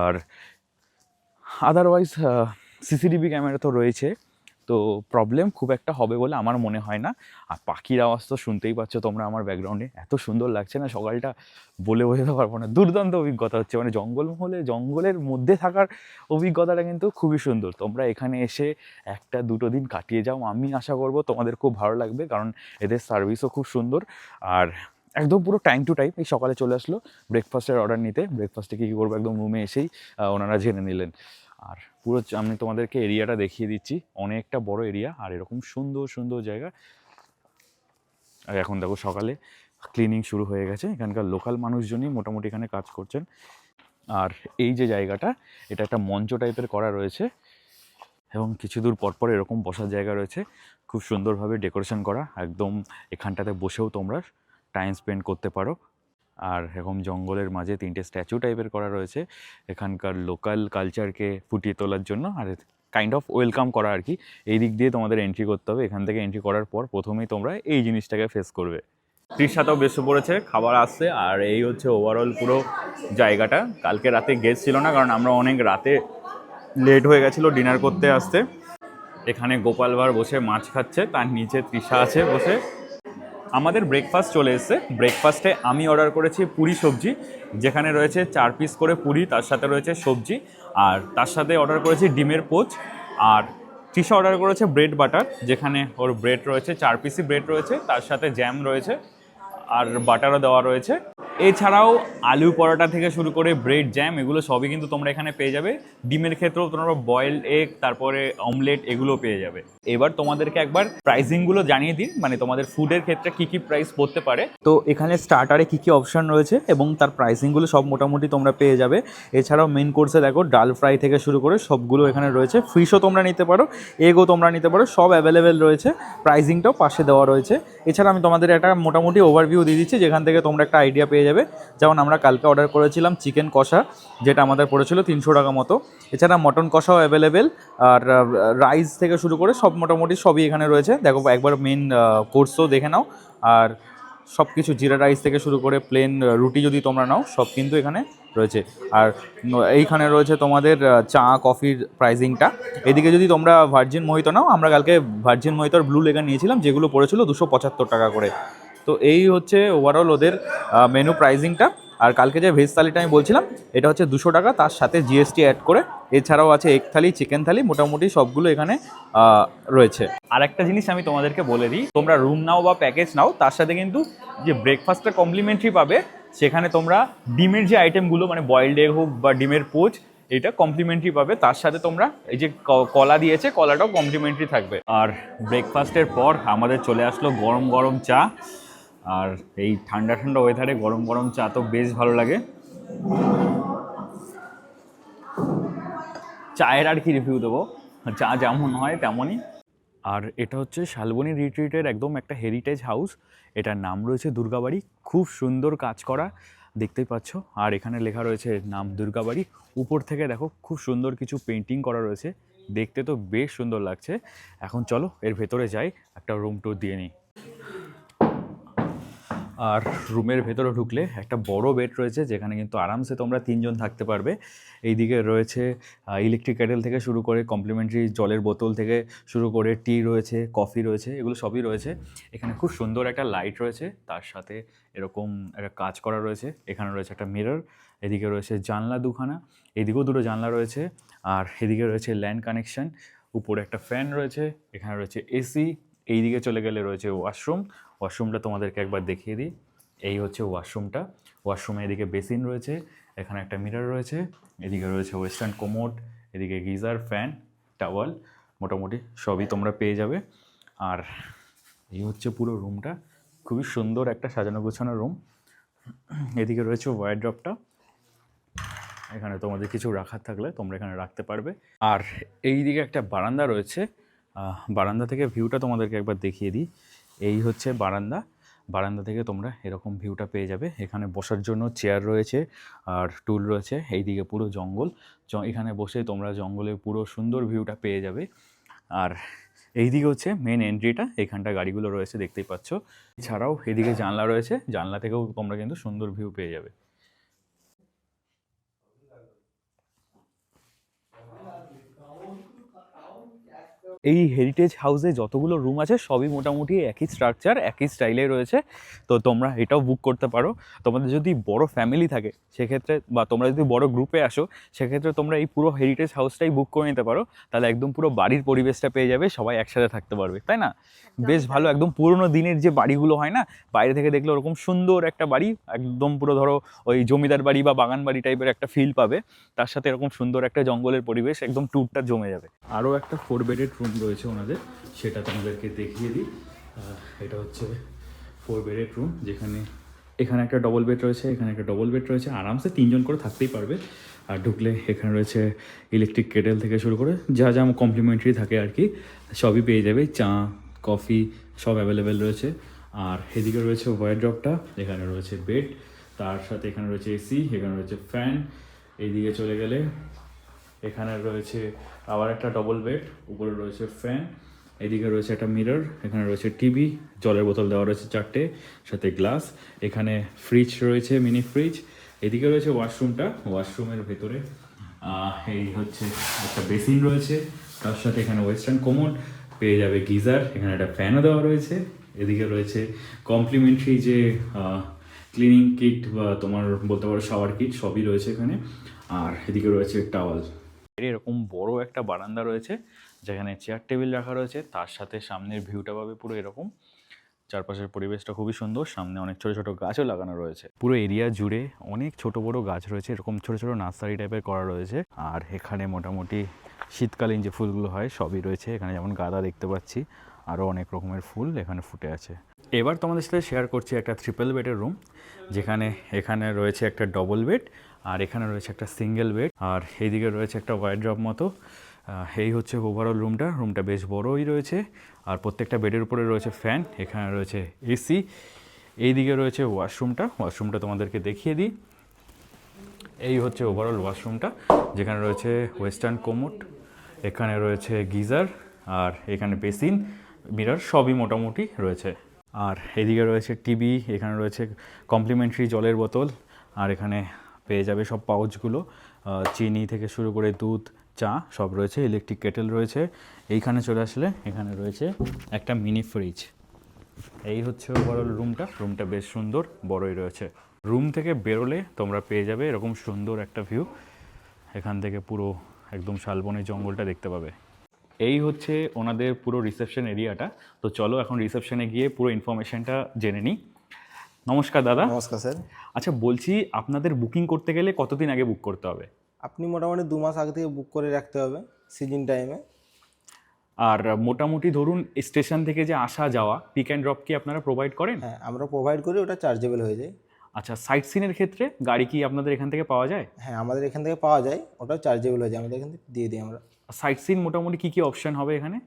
আর আদারওয়াইজ সিসিটিভি ক্যামেরা তো রয়েছে, তো প্রবলেম খুব একটা হবে বলে আমার মনে হয় না। আর পাখির আওয়াজ তো শুনতেই পাচ্ছ তোমরা আমার ব্যাকগ্রাউন্ডে, এত সুন্দর লাগছে না সকালটা, বলে বোঝাতে পারবো না, দুর্দান্ত অভিজ্ঞতা হচ্ছে। মানে জঙ্গলমহলে, জঙ্গলের মধ্যে থাকার অভিজ্ঞতাটা কিন্তু খুবই সুন্দর। তোমরা এখানে এসে 1-2 দিন কাটিয়ে যাও, আমি আশা করবো তোমাদের খুব ভালো লাগবে, কারণ এদের সার্ভিসও খুব সুন্দর। আর একদম পুরো টাইম টু টাইম, এই সকালে চলে আসলো ব্রেকফাস্টের অর্ডার নিতে, ব্রেকফাস্টে কী কী করবো একদম রুমে এসেই ওনারা জেনে নিলেন। আর পুরো আমি তোমাদেরকে এরিয়াটা দেখিয়ে দিচ্ছি, অনেকটা বড় এরিয়া আর এরকম সুন্দর সুন্দর জায়গা। আর এখন দেখো সকালে ক্লিনিং শুরু হয়ে গেছে, এখানকার লোকাল মানুষজনই মোটামুটি এখানে কাজ করছেন। আর এই যে জায়গাটা, এটা একটা মঞ্চ টাইপের করা রয়েছে এবং কিছু দূর পরপর এরকম বসার জায়গা রয়েছে, খুব সুন্দরভাবে ডেকোরেশন করা, একদম এখানটাতে বসেও তোমরা টাইম স্পেন্ড করতে পারো। আর এরকম জঙ্গলের মাঝে 3টে স্ট্যাচু টাইপের করা রয়েছে এখানকার লোকাল কালচারকে ফুটিয়ে তোলার জন্য, আর কাইন্ড অফ ওয়েলকাম করা আর কি। এই দিক দিয়ে তোমাদের এন্ট্রি করতে হবে, এখান থেকে এন্ট্রি করার পর প্রথমেই তোমরা এই জিনিসটাকে ফেস করবে। তৃষাটাও বেশি পড়েছে, খাবার আসছে, আর এই হচ্ছে ওভারঅল পুরো জায়গাটা। কালকে রাতে গেস্ট ছিল না, কারণ আমরা অনেক রাতে লেট হয়ে গেছিলো ডিনার করতে আসতে। এখানে গোপাল ভাঁড় বসে মাছ খাচ্ছে, তার নিচে তৃষা আছে বসে। আমাদের ব্রেকফাস্ট চলে এসেছে, ব্রেকফাস্টে আমি অর্ডার করেছি পুরি সবজি, যেখানে রয়েছে 4 পিস করে পুরি, তার সাথে রয়েছে সবজি, আর তার সাথে অর্ডার করেছি ডিমের পোচ। আর তৃষা অর্ডার করেছে ব্রেড বাটার, যেখানে ওর ব্রেড রয়েছে 4 পিসই ব্রেড রয়েছে, তার সাথে জ্যাম রয়েছে আর বাটারও দেওয়া রয়েছে। এছাড়াও আলু পরোটা থেকে শুরু করে ব্রেড, জ্যাম, এগুলো সবই কিন্তু তোমরা এখানে পেয়ে যাবে। ডিমের ক্ষেত্রেও তোমরা বয়েলড এগ, তারপরে অমলেট, এগুলো পেয়ে যাবে। এবার তোমাদেরকে একবার প্রাইসিংগুলো জানিয়ে দিন, মানে তোমাদের ফুডের ক্ষেত্রে কী কী প্রাইস পড়তে পারে। তো এখানে স্টার্টারে কী কী অপশান রয়েছে এবং তার প্রাইসিংগুলো সব মোটামুটি তোমরা পেয়ে যাবে। এছাড়াও মেন কোর্সে দেখো ডাল ফ্রাই থেকে শুরু করে সবগুলো এখানে রয়েছে, ফিশও তোমরা নিতে পারো, এগও তোমরা নিতে পারো, সব অ্যাভেলেবেল রয়েছে, প্রাইসিংটাও পাশে দেওয়া রয়েছে। এছাড়া আমি তোমাদের একটা মোটামুটি ওভারভিউ দিয়ে দিচ্ছি, যেখান থেকে তোমরা একটা আইডিয়া পেয়ে যাবে। যেমন আমরা কালকে অর্ডার করেছিলাম চিকেন কষা, যেটা আমাদের পড়েছিল 300 টাকা মতো। এছাড়া মটন কষাও অ্যাভেলেবেল, আর রাইস থেকে শুরু করে সব মোটামুটি সবই এখানে রয়েছে। দেখো একবার মেন কোর্সও দেখে নাও, আর সব কিছু জিরা রাইস থেকে শুরু করে প্লেন রুটি যদি তোমরা নাও সব কিন্তু এখানে রয়েছে। আর এইখানে রয়েছে তোমাদের চা কফির প্রাইসিংটা। এদিকে যদি তোমরা ভার্জিন মোহিতো নাও, আমরা কালকে ভার্জিন মোহিতোর ব্লু লেগার নিয়েছিলাম, যেগুলো পড়েছিল 275 টাকা করে। তো এই হচ্ছে ওভারঅল ওদের মেনু প্রাইসিংটা। আর কালকে যে ভেজ থালিটা আমি বলছিলাম এটা হচ্ছে 200 টাকা, তার সাথে জিএসটি অ্যাড করে। এছাড়াও আছে এগ থালি, চিকেন থালি, মোটামুটি সবগুলো এখানে রয়েছে। আর একটা জিনিস আমি তোমাদেরকে বলে দিই, তোমরা রুম নাও বা প্যাকেজ নাও, তার সাথে কিন্তু যে ব্রেকফাস্টটা কমপ্লিমেন্টারি পাবে, সেখানে তোমরা ডিমের যে আইটেমগুলো মানে বয়েলড এগ হোক বা ডিমের পোচ, এটা কমপ্লিমেন্টারি পাবে। তার সাথে তোমরা এই যে কলা দিয়েছে, কলাটাও কমপ্লিমেন্টারি থাকবে। আর ব্রেকফাস্টের পর আমাদের চলে আসলো গরম গরম চা। আর এই ঠান্ডা ঠান্ডা ওয়েদারে গরম গরম চা তো বেশ ভালো লাগে। চায়ের আর কি রিভিউ দেবো, চা যেমন হয় তেমনই। আর এটা হচ্ছে শালবনী রিট্রিটের একদম একটা হেরিটেজ হাউস। এটার নাম রয়েছে দুর্গাবাড়ি, খুব সুন্দর কাজ করা, দেখতেই পাচ্ছ। আর এখানে লেখা রয়েছে নাম দুর্গাবাড়ি। উপর থেকে দেখো খুব সুন্দর কিছু পেন্টিং করা রয়েছে, দেখতে তো বেশ সুন্দর লাগছে। এখন চলো এর ভেতরে যাই, একটা রুম ট্যুর দিয়ে নিই। আর রুমের ভেতরে ঢুকলে একটা বড় বেড রয়েছে, যেখানে কিন্তু আরামসে তোমরা 3 জন থাকতে পারবে। এইদিকে রয়েছে ইলেকট্রিক কেটেল থেকে শুরু করে কমপ্লিমেন্টারি জলের বোতল থেকে শুরু করে টি রয়েছে, কফি রয়েছে, এগুলো সবই রয়েছে। এখানে খুব সুন্দর একটা লাইট রয়েছে, তার সাথে এরকম একটা কাজ করা রয়েছে। এখানে রয়েছে একটা মিরর, এদিকে রয়েছে জানলা দুখানা, এদিকেও দুটো জানলা রয়েছে। আর এদিকে রয়েছে ল্যান্ড কানেকশন, উপরে একটা ফ্যান রয়েছে, এখানে রয়েছে এসি। এইদিকে চলে গেলে রয়েছে ওয়াশরুম। ওয়াশরুমটা তোমাদেরকে একবার দেখিয়ে দিই, এই হচ্ছে ওয়াশরুমটা। ওয়াশরুমে এদিকে বেসিন রয়েছে, এখানে একটা মিরর রয়েছে, এদিকে রয়েছে ওয়েস্টার্ন কোমোড, এদিকে গিজার, ফ্যান, টাওয়াল, মোটামুটি সবই তোমরা পেয়ে যাবে। আর এই হচ্ছে পুরো রুমটা, খুবই সুন্দর একটা সাজানো গোছানো রুম। এদিকে রয়েছে ওয়ারড্রপটা, এখানে তোমাদের কিছু রাখার থাকলে তোমরা এখানে রাখতে পারবে। আর এই দিকে একটা বারান্দা রয়েছে, বারান্দা থেকে ভিউটা তোমাদেরকে একবার দেখিয়ে দিই। এই হচ্ছে বারান্দা, বারান্দা থেকে তোমরা এরকম ভিউটা পেয়ে যাবে। এখানে বসার জন্য চেয়ার রয়েছে আর টুল রয়েছে। এইদিকে পুরো জঙ্গল, এখানে বসে তোমরা জঙ্গলের পুরো সুন্দর ভিউটা পেয়ে যাবে। আর এইদিকে হচ্ছে মেন এন্ট্রিটা, এখানটা গাড়িগুলো রয়েছে দেখতেই পাচ্ছ। এছাড়াও এদিকে জানলা রয়েছে, জানলা থেকেও তোমরা কিন্তু সুন্দর ভিউ পেয়ে যাবে। এই হেরিটেজ হাউসে যতগুলো রুম আছে সবই মোটামুটি একই স্ট্রাকচার, একই স্টাইলে রয়েছে। তো তোমরা এটাও বুক করতে পারো। তোমাদের যদি বড় ফ্যামিলি থাকে সেক্ষেত্রে, বা তোমরা যদি বড় গ্রুপে আসো সেক্ষেত্রে তোমরা এই পুরো হেরিটেজ হাউসটাই বুক করে নিতে পারো। তাহলে একদম পুরো বাড়ির পরিবেশটা পেয়ে যাবে, সবাই একসাথে থাকতে পারবে, তাই না? বেশ ভালো, একদম পুরোনো দিনের যে বাড়িগুলো হয় না, বাইরে থেকে দেখলে ওরকম সুন্দর একটা বাড়ি, একদম পুরো ধরো ওই জমিদার বাড়ি বা বাগান বাড়ি টাইপের একটা ফিল পাবে। তার সাথে এরকম সুন্দর একটা জঙ্গলের পরিবেশ, একদম ট্যুরটা জমে যাবে। আরও একটা 4 বেডেড রুম রয়েছে ওনাদের, সেটা তোমাদেরকে দেখিয়ে দিই। এটা হচ্ছে 4 বেডেড রুম, যেখানে এখানে একটা ডবল বেড রয়েছে, এখানে একটা ডবল বেড রয়েছে, আরামসে 3 জন করে থাকতেই পারবে। আর ঢুকলে এখানে রয়েছে ইলেকট্রিক কেটেল থেকে শুরু করে যা যা কমপ্লিমেন্টারি থাকে আর কি, সবই পেয়ে যাবে। চা, কফি সব অ্যাভেলেবেল রয়েছে। আর এদিকে রয়েছে ওয়ারড্রপটা, এখানে রয়েছে বেড, তার সাথে এখানে রয়েছে এসি, এখানে রয়েছে ফ্যান। এইদিকে চলে গেলে এখানে রয়েছে আবার একটা ডবল বেড, উপরে রয়েছে ফ্যান, এদিকে রয়েছে একটা মিরর, এখানে রয়েছে টিভি, জলের বোতল দেওয়া রয়েছে 4টে, সাথে গ্লাস, এখানে ফ্রিজ রয়েছে, মিনি ফ্রিজ। এদিকে রয়েছে ওয়াশরুমটা, ওয়াশরুমের ভেতরে এই হচ্ছে একটা বেসিন রয়েছে, তার সাথে এখানে ওয়েস্টার্ন কোমোড পেয়ে যাবে, গিজার, এখানে একটা ফ্যানও দেওয়া রয়েছে। এদিকে রয়েছে কমপ্লিমেন্টারি যে ক্লিনিং কিট বা তোমার বলতে পারো শাওয়ার কিট, সবই রয়েছে এখানে। আর এদিকে রয়েছে টাওয়াল। এরকম বড় একটা বারান্দা রয়েছে, যেখানে চেয়ার টেবিল রাখা রয়েছে, তার সাথে সামনের ভিউটা পাবে পুরো এরকম। চারপাশের পরিবেশটা খুবই সুন্দর, সামনে অনেক ছোট ছোট গাছও লাগানো রয়েছে। পুরো এরিয়া জুড়ে অনেক ছোট বড় গাছ রয়েছে, এরকম ছোট ছোট নার্সারি টাইপের করা রয়েছে। আর এখানে মোটামুটি শীতকালীন যে ফুলগুলো হয় সবই রয়েছে, এখানে যেমন গাঁদা দেখতে পাচ্ছি, আরও অনেক রকমের ফুল এখানে ফুটে আছে। এবার তোমাদের সাথে শেয়ার করছি একটা 3 বেডের রুম, যেখানে এখানে রয়েছে একটা ডবল বেড, আর এখানে রয়েছে একটা সিঙ্গেল বেড, আর এইদিকে রয়েছে একটা ওয়ারড্রপ মতো। এই হচ্ছে ওভারঅল রুমটা, রুমটা বেশ বড়ই রয়েছে। আর প্রত্যেকটা বেডের উপরে রয়েছে ফ্যান, এখানে রয়েছে এসি। এইদিকে রয়েছে ওয়াশরুমটা, ওয়াশরুমটা তোমাদেরকে দেখিয়ে দিই। এই হচ্ছে ওভারঅল ওয়াশরুমটা, যেখানে রয়েছে ওয়েস্টার্ন কোমোড, এখানে রয়েছে গিজার, আর এখানে বেসিন, মিরর সবই মোটামুটি রয়েছে। আর এদিকে রয়েছে টিভি, এখানে রয়েছে কমপ্লিমেন্টারি জলের বোতল, আর এখানে পেয়ে যাবে সব পাউচগুলো, চিনি থেকে শুরু করে দুধ, চা সব রয়েছে। ইলেকট্রিক কেটেল রয়েছে। এইখানে চলে আসলে এখানে রয়েছে একটা মিনি ফ্রিজ। এই হচ্ছে ওভারঅল রুমটা, রুমটা বেশ সুন্দর বড়ই রয়েছে। রুম থেকে বেরোলে তোমরা পেয়ে যাবে এরকম সুন্দর একটা ভিউ। এখান থেকে পুরো একদম শালবনের জঙ্গলটা দেখতে পাবে। এই হচ্ছে ওনাদের পুরো রিসেপশন এরিয়াটা। তো চলো এখন রিসেপশনে গিয়ে পুরো ইনফরমেশনটা জেনে নিই। নমস্কার দাদা। নমস্কার স্যার। আচ্ছা বলছি, আপনাদের বুকিং করতে গেলে কতদিন আগে বুক করতে হবে? আপনি মোটামুটি 2 মাস আগে থেকে বুক করে রাখতে হবে সিজন টাইমে। আর মোটামুটি ধরুন স্টেশন থেকে যে আসা যাওয়া পিক অ্যান্ড ড্রপ কি আপনারা প্রোভাইড করেন? হ্যাঁ, আমরা প্রোভাইড করি, ওটা চার্জেবল হয়ে যায়। আচ্ছা, সাইট সিনের ক্ষেত্রে গাড়ি কি আপনাদের এখান থেকে পাওয়া যায়? হ্যাঁ, আমাদের এখান থেকে পাওয়া যায়, ওটাও চার্জেবল হয়ে যায়, আমাদের এখান থেকে দিয়ে দিই আমরা। সাইট সিন মোটামুটি কী কী অপশন হবে এখানে?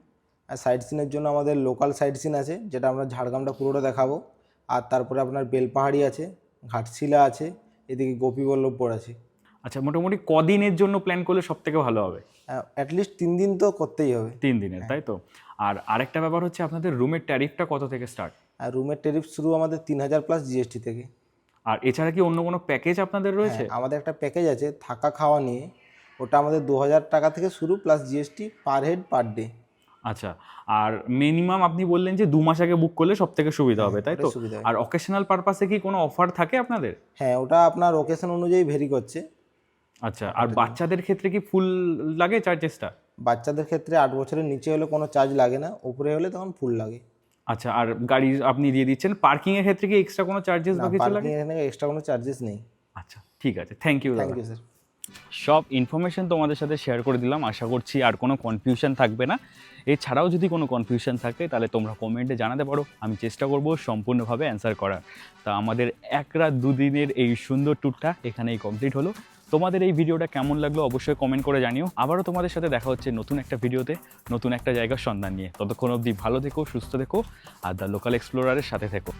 আর সাইট সিনের জন্য আমাদের লোকাল সাইট সিন আছে, যেটা আমরা ঝাড়গ্রামটা পুরোটা দেখাবো। আর তারপরে আপনার বেলপাহাড়ি আছে, ঘাটশিলা আছে, এদিকে গোপীবল্লভপুর আছে। আচ্ছা, মোটামুটি কদিনের জন্য প্ল্যান করলে সব থেকে ভালো হবে? অ্যাটলিস্ট 3 দিন তো করতেই হবে। 3 দিনের, তাই তো? আর আরেকটা ব্যাপার হচ্ছে আপনাদের রুমের ট্যারিফটা কত থেকে স্টার্ট? আর রুমের ট্যারিফ শুরু আমাদের 3000 প্লাস জিএসটি থেকে। আর এছাড়া কি অন্য কোনো প্যাকেজ আপনাদের রয়েছে? হ্যাঁ, আমাদের একটা প্যাকেজ আছে থাকা খাওয়া নিয়ে, ওটা আমাদের 2000 টাকা থেকে শুরু, plus GST per head per day. আচ্ছা, আর মিনিমাম আপনি বললেন যে 2 মাস আগে বুক করলে সব থেকে সুবিধা হবে, তাই তো? ওটাই সুবিধা হয়। আর অকেশনাল পারপাসে কি কোনো অফার থাকে আপনাদের? হ্যাঁ, ওটা আপনার ওকেশন অনুযায়ী ভেরি করছে। আচ্ছা, আর বাচ্চাদের ক্ষেত্রে কি ফুল লাগে চার্জেসটা? বাচ্চাদের ক্ষেত্রে 8 বছরের নিচে হলে কোনো চার্জ লাগে না, উপরে হলে তখন ফুল লাগে। আচ্ছা, আর গাড়ি আপনি দিয়ে দিচ্ছেন। পার্কিং এর ক্ষেত্রে কি এক্সট্রা কোনো চার্জেস বা কিছু লাগে? পার্কিং এখানে এক্সট্রা কোনো চার্জেস নেই। আচ্ছা, ঠিক আছে, থ্যাংক ইউ থ্যাংক দাদা। You sir. সব ইনফরমেশন তোমাদের সাথে শেয়ার করে দিলাম, আশা করছি আর কোনো কনফিউশন থাকবে না। এছাড়াও যদি কোনো কনফিউশন থাকে তাহলে তোমরা কমেন্টে জানাতে পারো, আমি চেষ্টা করব সম্পূর্ণভাবে অ্যান্সার করার। তা আমাদের 1 রাত 2 দিনের এই সুন্দর ট্যুরটা এখানেই কমপ্লিট হলো। তোমাদের এই ভিডিওটা কেমন লাগলো অবশ্যই কমেন্ট করে জানিও। আবারও তোমাদের সাথে দেখা হচ্ছে নতুন একটা ভিডিওতে, নতুন একটা জায়গার সন্ধান নিয়ে। ততক্ষণ অবধি ভালো থেকো, সুস্থ থেকো, আর দ্য লোকাল এক্সপ্লোরারের সাথে থেকো।